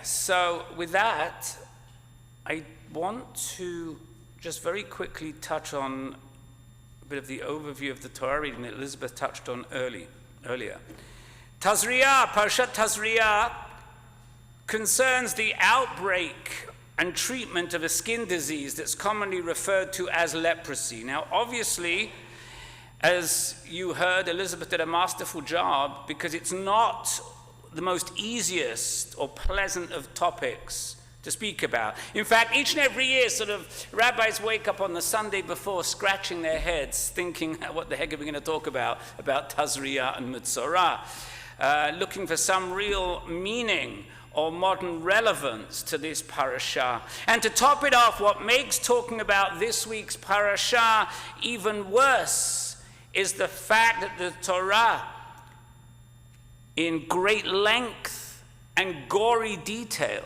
so with that, I want to just very quickly touch on a bit of the overview of the Torah reading that Elizabeth touched on earlier. Tazriah, Parashat Tazriah, concerns the outbreak and treatment of a skin disease that's commonly referred to as leprosy. Now, obviously, as you heard, Elizabeth did a masterful job because it's not the most easiest or pleasant of topics to speak about. In fact, each and every year, sort of, rabbis wake up on the Sunday before scratching their heads, thinking, what the heck are we going to talk about Tazriah and Metzorah, looking for some real meaning or modern relevance to this parasha. And to top it off, what makes talking about this week's parasha even worse is the fact that the Torah, in great length and gory detail,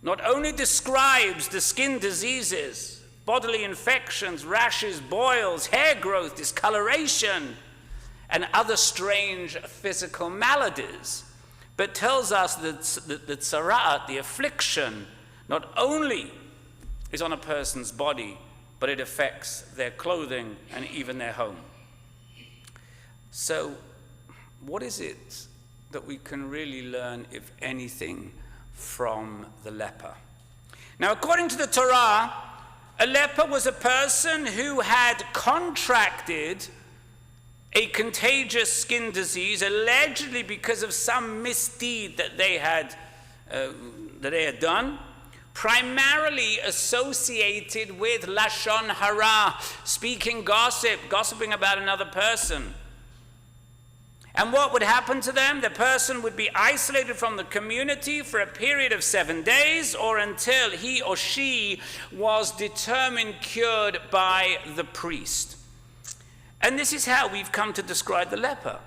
not only describes the skin diseases, bodily infections, rashes, boils, hair growth, discoloration, and other strange physical maladies, but tells us that the tzara'at, the affliction, not only is on a person's body, but it affects their clothing and even their home. So, what is it that we can really learn, if anything, from the leper? Now, according to the Torah, a leper was a person who had contracted a contagious skin disease, allegedly because of some misdeed that they had done, primarily associated with lashon hara, speaking gossip, gossiping about another person. And what would happen to them? The person would be isolated from the community for a period of 7 days, or until he or she was determined cured by the priest. And this is how we've come to describe the leper,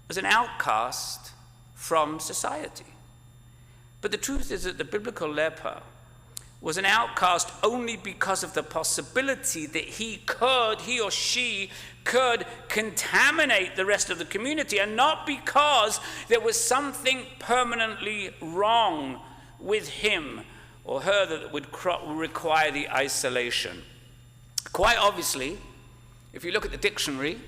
as an outcast from society. But the truth is that the biblical leper was an outcast only because of the possibility that he or she could contaminate the rest of the community, and not because there was something permanently wrong with him or her that would require the isolation. Quite obviously, if you look at the dictionary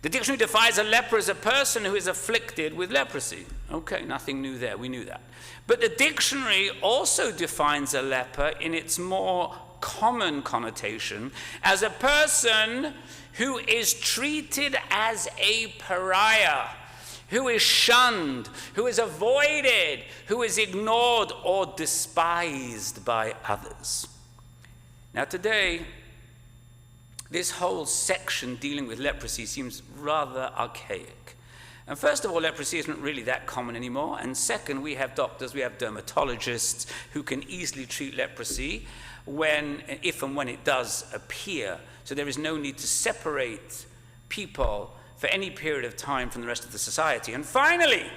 defines a leper as a person who is afflicted with leprosy. Okay, nothing new there, we knew that. But the dictionary also defines a leper in its more common connotation as a person who is treated as a pariah, who is shunned, who is avoided, who is ignored or despised by others. Now today, this whole section dealing with leprosy seems rather archaic. And first of all, leprosy isn't really that common anymore. And second, we have doctors, we have dermatologists who can easily treat leprosy if and when it does appear. So there is no need to separate people for any period of time from the rest of the society. And finally,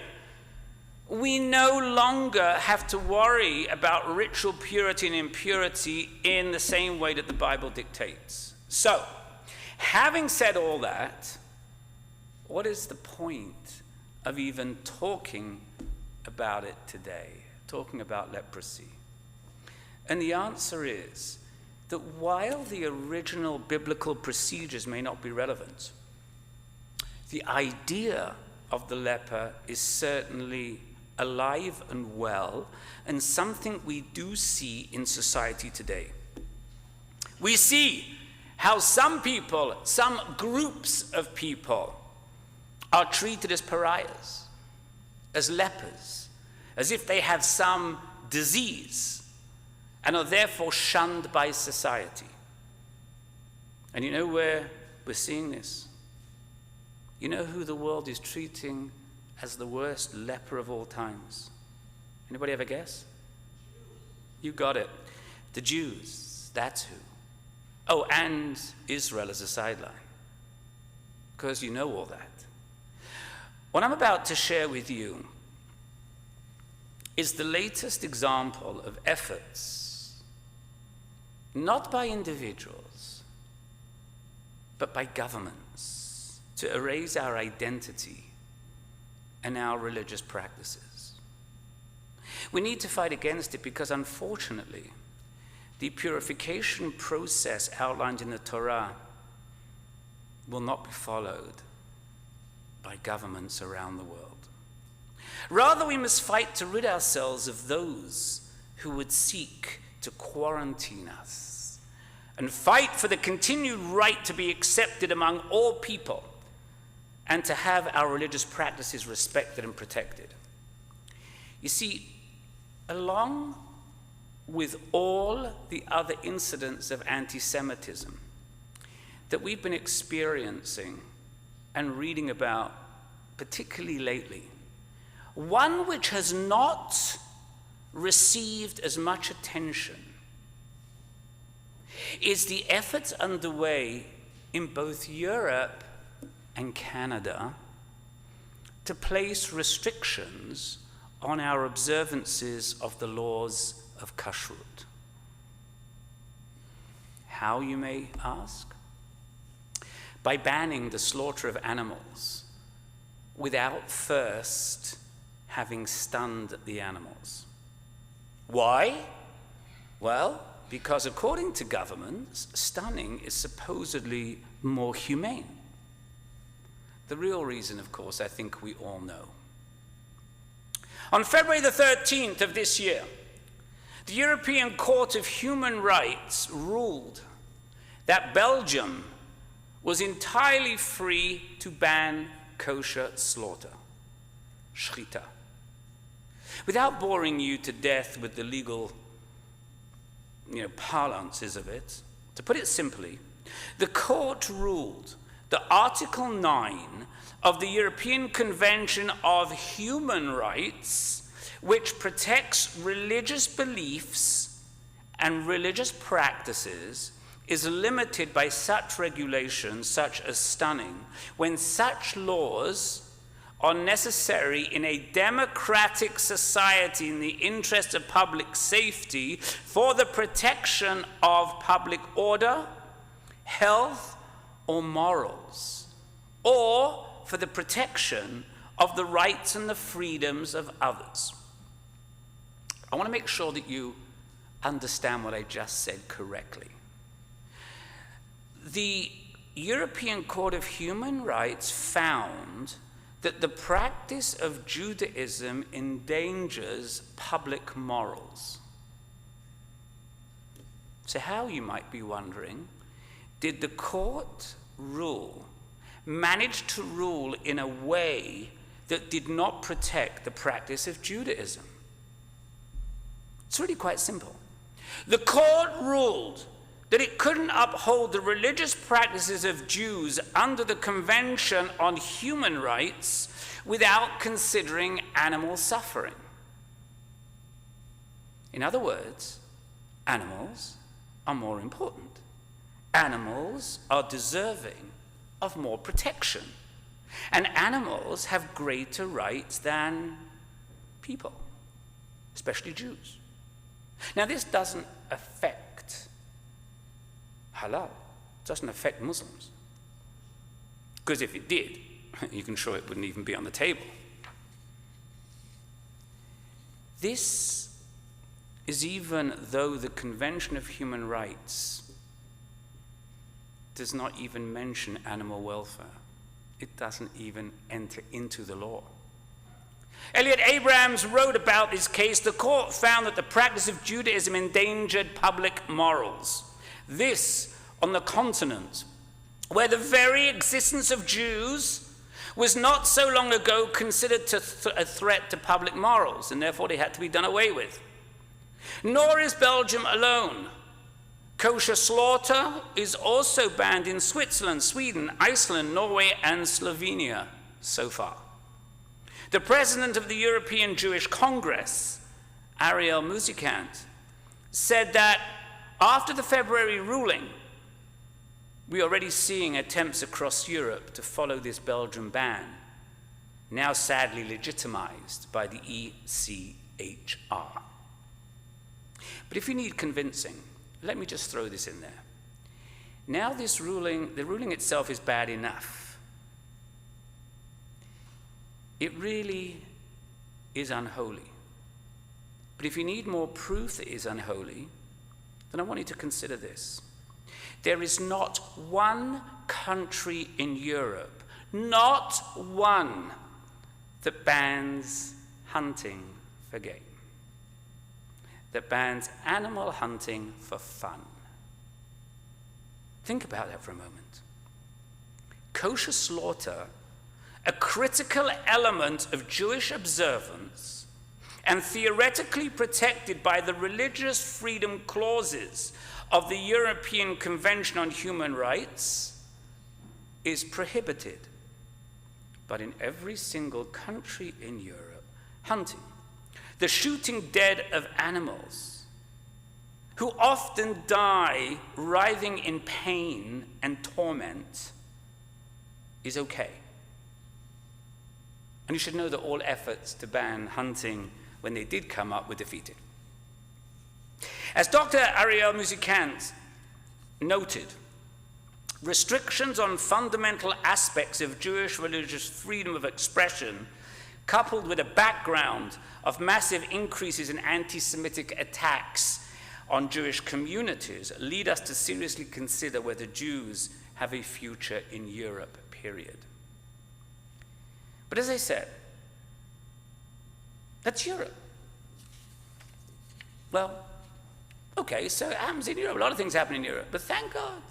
we no longer have to worry about ritual purity and impurity in the same way that the Bible dictates. So, having said all that, what is the point of even talking about it today, talking about leprosy? And the answer is that while the original biblical procedures may not be relevant, the idea of the leper is certainly alive and well, and something we do see in society today. We see how some people, some groups of people, are treated as pariahs, as lepers, as if they have some disease and are therefore shunned by society. And you know where we're seeing this? You know who the world is treating as the worst leper of all times? Anybody have a guess? You got it. The Jews, that's who. Oh, and Israel as a sideline, because you know all that. What I'm about to share with you is the latest example of efforts, not by individuals, but by governments, to erase our identity and our religious practices. We need to fight against it because, unfortunately, the purification process outlined in the Torah will not be followed by governments around the world. Rather, we must fight to rid ourselves of those who would seek to quarantine us, and fight for the continued right to be accepted among all people and to have our religious practices respected and protected. You see, along with all the other incidents of anti-Semitism that we've been experiencing and reading about, particularly lately, one which has not received as much attention is the efforts underway in both Europe and Canada to place restrictions on our observances of the laws of kashrut. How, you may ask? By banning the slaughter of animals without first having stunned the animals. Why? Well, because according to governments, stunning is supposedly more humane. The real reason, of course, I think we all know. On February the 13th of this year, the European Court of Human Rights ruled that Belgium was entirely free to ban kosher slaughter, shrita. Without boring you to death with the legal parlances of it, to put it simply, the court ruled that Article 9 of the European Convention of Human Rights, which protects religious beliefs and religious practices, is limited by such regulations, such as stunning, when such laws are necessary in a democratic society in the interest of public safety for the protection of public order, health, or morals, or for the protection of the rights and the freedoms of others. I want to make sure that you understand what I just said correctly. The European Court of Human Rights found that the practice of Judaism endangers public morals. So how, you might be wondering, did the court manage to rule in a way that did not protect the practice of Judaism? It's really quite simple. The court ruled that it couldn't uphold the religious practices of Jews under the Convention on Human Rights without considering animal suffering. In other words, animals are more important. Animals are deserving of more protection. And animals have greater rights than people, especially Jews. Now, this doesn't affect halal. It doesn't affect Muslims. Because if it did, you can sure it wouldn't even be on the table. This is even though the Convention of Human Rights does not even mention animal welfare. It doesn't even enter into the law. Elliot Abrams wrote about this case. The court found that the practice of Judaism endangered public morals. This on the continent where the very existence of Jews was not so long ago considered a threat to public morals, and therefore they had to be done away with. Nor is Belgium alone. Kosher slaughter is also banned in Switzerland, Sweden, Iceland, Norway, and Slovenia so far. The president of the European Jewish Congress, Ariel Muzikant, said that after the February ruling, we are already seeing attempts across Europe to follow this Belgian ban, now sadly legitimized by the ECHR. But if you need convincing, let me just throw this in there. Now this ruling, the ruling itself is bad enough. It really is unholy. But if you need more proof that it is unholy, then I want you to consider this. There is not one country in Europe, not one, that bans hunting for game, that bans animal hunting for fun. Think about that for a moment. Kosher slaughter, a critical element of Jewish observance and theoretically protected by the religious freedom clauses of the European Convention on Human Rights, is prohibited. But in every single country in Europe, hunting, the shooting dead of animals, who often die writhing in pain and torment, is okay. And you should know that all efforts to ban hunting, when they did come up, were defeated. As Dr. Ariel Musikant noted, restrictions on fundamental aspects of Jewish religious freedom of expression, coupled with a background of massive increases in anti-Semitic attacks on Jewish communities, lead us to seriously consider whether Jews have a future in Europe, period. But as I said, that's Europe. Well, okay, so it happens in Europe. A lot of things happen in Europe, but thank God,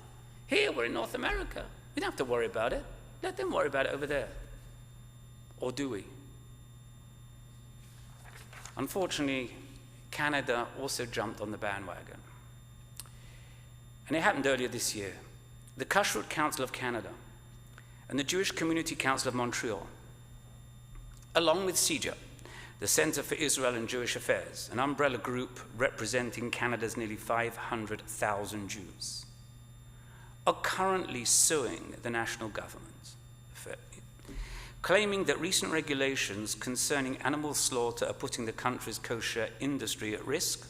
here we're in North America. We don't have to worry about it. Let them worry about it over there. Or do we? Unfortunately, Canada also jumped on the bandwagon. And it happened earlier this year. The Kashrut Council of Canada and the Jewish Community Council of Montreal, along with CIJA, the Center for Israel and Jewish Affairs, an umbrella group representing Canada's nearly 500,000 Jews, are currently suing the national government, claiming that recent regulations concerning animal slaughter are putting the country's kosher industry at risk,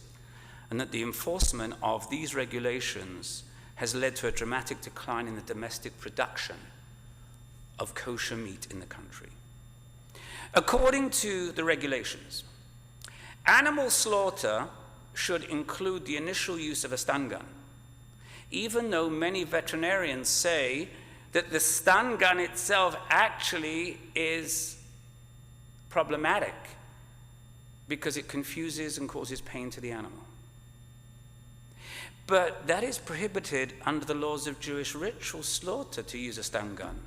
and that the enforcement of these regulations has led to a dramatic decline in the domestic production of kosher meat in the country. According to the regulations, animal slaughter should include the initial use of a stun gun, even though many veterinarians say that the stun gun itself actually is problematic because it confuses and causes pain to the animal. But that is prohibited under the laws of Jewish ritual slaughter to use a stun gun,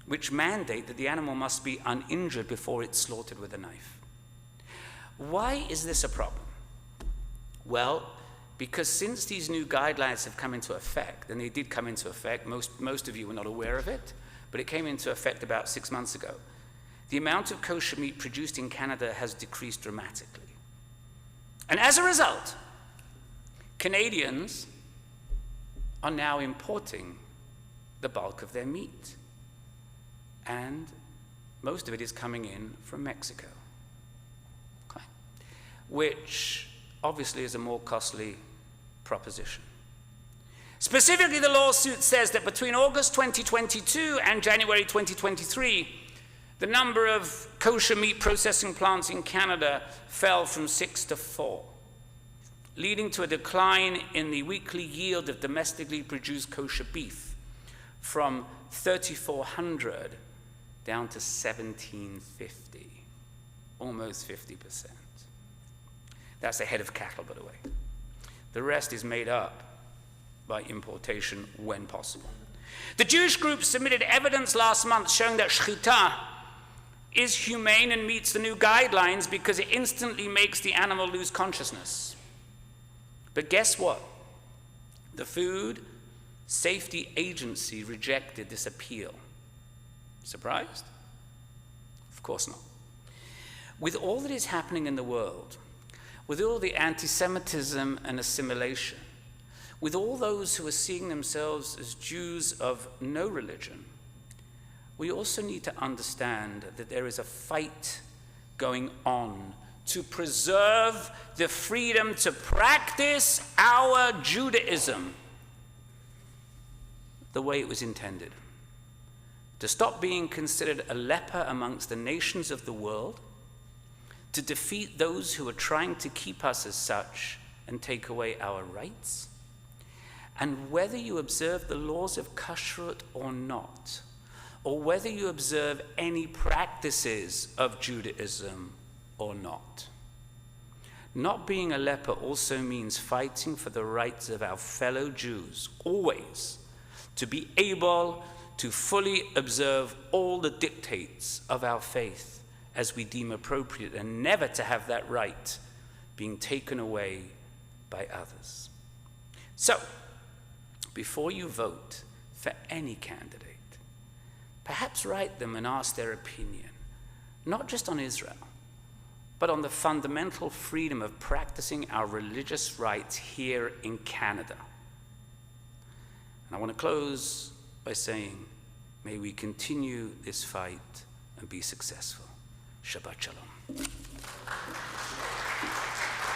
which mandate that the animal must be uninjured before it's slaughtered with a knife. Why is this a problem? Well, because since these new guidelines have come into effect, and they did come into effect, most of you were not aware of it, but it came into effect about 6 months ago, the amount of kosher meat produced in Canada has decreased dramatically. And as a result, Canadians are now importing the bulk of their meat. And most of it is coming in from Mexico, okay, which obviously is a more costly proposition. Specifically, the lawsuit says that between August 2022 and January 2023, the number of kosher meat processing plants in Canada fell from 6 to 4, leading to a decline in the weekly yield of domestically produced kosher beef from 3,400 down to 1,750, almost 50%. That's the head of cattle, by the way. The rest is made up by importation when possible. The Jewish group submitted evidence last month showing that shechita is humane and meets the new guidelines because it instantly makes the animal lose consciousness. But guess what? The Food Safety Agency rejected this appeal. Surprised? Of course not. With all that is happening in the world, with all the anti-Semitism and assimilation, with all those who are seeing themselves as Jews of no religion, we also need to understand that there is a fight going on to preserve the freedom to practice our Judaism the way it was intended. To stop being considered a leper amongst the nations of the world, to defeat those who are trying to keep us as such and take away our rights? And whether you observe the laws of kashrut or not, or whether you observe any practices of Judaism or not. Not being a leper also means fighting for the rights of our fellow Jews, always, to be able to fully observe all the dictates of our faith as we deem appropriate, and never to have that right being taken away by others. So, before you vote for any candidate, perhaps write them and ask their opinion, not just on Israel, but on the fundamental freedom of practicing our religious rights here in Canada. And I want to close by saying, may we continue this fight and be successful. Shabbat Shalom.